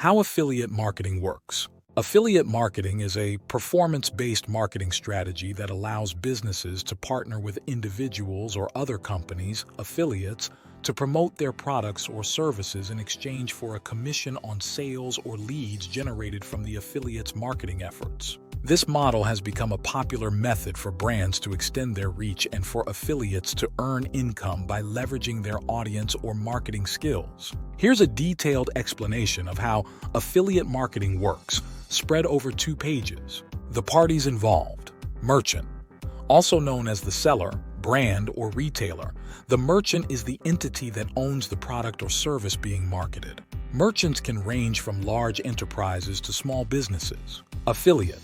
How affiliate marketing works. Affiliate marketing is a performance-based marketing strategy that allows businesses to partner with individuals or other companies, affiliates, to promote their products or services in exchange for a commission on sales or leads generated from the affiliate's marketing efforts. This model has become a popular method for brands to extend their reach and for affiliates to earn income by leveraging their audience or marketing skills. Here's a detailed explanation of how affiliate marketing works, spread over 2 pages. The parties involved. Merchant. Also known as the seller, brand, or retailer, the merchant is the entity that owns the product or service being marketed. Merchants can range from large enterprises to small businesses. Affiliate.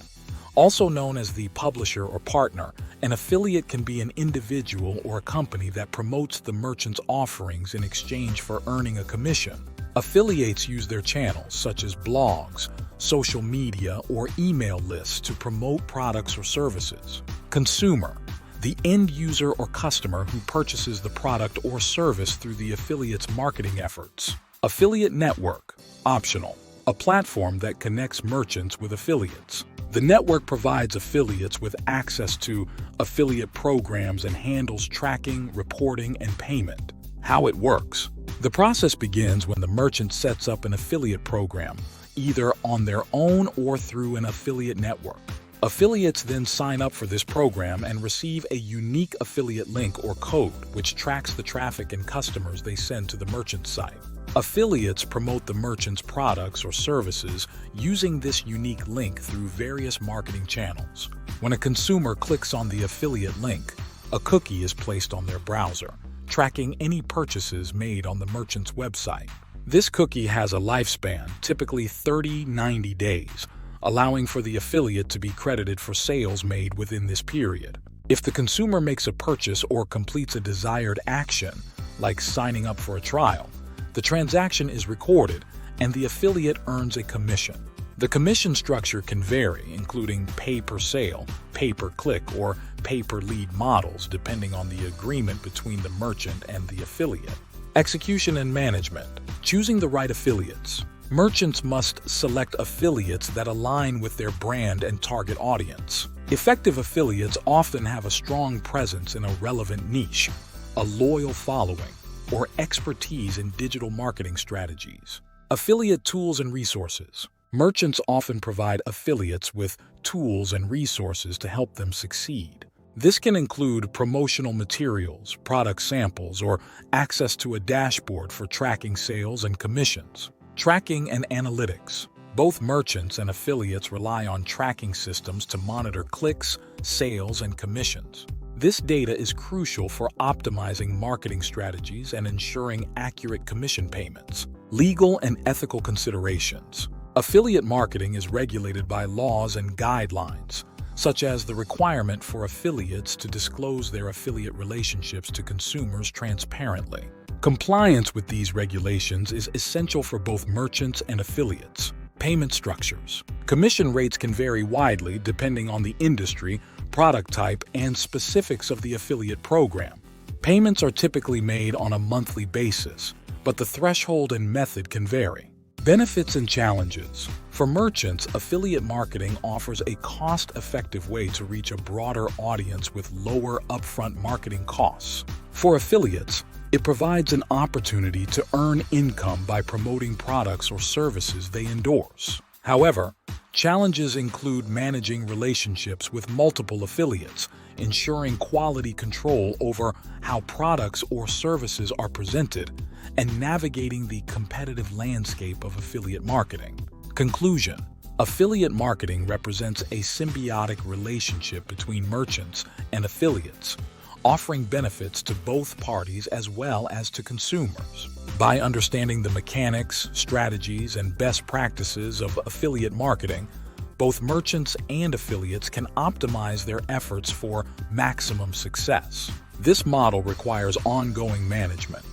Also known as the publisher or partner, an affiliate can be an individual or a company that promotes the merchant's offerings in exchange for earning a commission. Affiliates use their channels, such as blogs, social media, or email lists to promote products or services. Consumer. The end user or customer who purchases the product or service through the affiliate's marketing efforts. Affiliate network. Optional. A platform that connects merchants with affiliates. The network provides affiliates with access to affiliate programs and handles tracking, reporting, and payment. How it works. The process begins when the merchant sets up an affiliate program, either on their own or through an affiliate network. Affiliates then sign up for this program and receive a unique affiliate link or code, which tracks the traffic and customers they send to the merchant's site. Affiliates promote the merchant's products or services using this unique link through various marketing channels. When a consumer clicks on the affiliate link, a cookie is placed on their browser, tracking any purchases made on the merchant's website. This cookie has a lifespan, typically 30-90 days, allowing for the affiliate to be credited for sales made within this period. If the consumer makes a purchase or completes a desired action, like signing up for a trial, the transaction is recorded and the affiliate earns a commission. The commission structure can vary, including pay-per-sale, pay-per-click, or pay-per-lead models, depending on the agreement between the merchant and the affiliate. Execution and management. Choosing the right affiliates. Merchants must select affiliates that align with their brand and target audience. Effective affiliates often have a strong presence in a relevant niche, a loyal following, or expertise in digital marketing strategies. Affiliate tools and resources. Merchants often provide affiliates with tools and resources to help them succeed. This can include promotional materials, product samples, or access to a dashboard for tracking sales and commissions. Tracking and analytics. Both merchants and affiliates rely on tracking systems to monitor clicks, sales, and commissions. This data is crucial for optimizing marketing strategies and ensuring accurate commission payments. Legal and ethical considerations. Affiliate marketing is regulated by laws and guidelines, such as the requirement for affiliates to disclose their affiliate relationships to consumers transparently. Compliance with these regulations is essential for both merchants and affiliates. Payment structures. Commission rates can vary widely depending on the industry, product type, and specifics of the affiliate program. Payments are typically made on a monthly basis, but the threshold and method can vary. Benefits and challenges. For merchants, affiliate marketing offers a cost-effective way to reach a broader audience with lower upfront marketing costs. For affiliates, it provides an opportunity to earn income by promoting products or services they endorse. However, challenges include managing relationships with multiple affiliates, ensuring quality control over how products or services are presented, and navigating the competitive landscape of affiliate marketing. Conclusion. Affiliate marketing represents a symbiotic relationship between merchants and affiliates, offering benefits to both parties as well as to consumers. By understanding the mechanics, strategies, and best practices of affiliate marketing, both merchants and affiliates can optimize their efforts for maximum success. This model requires ongoing management,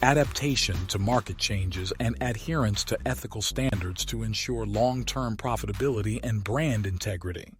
adaptation to market changes, and adherence to ethical standards to ensure long-term profitability and brand integrity.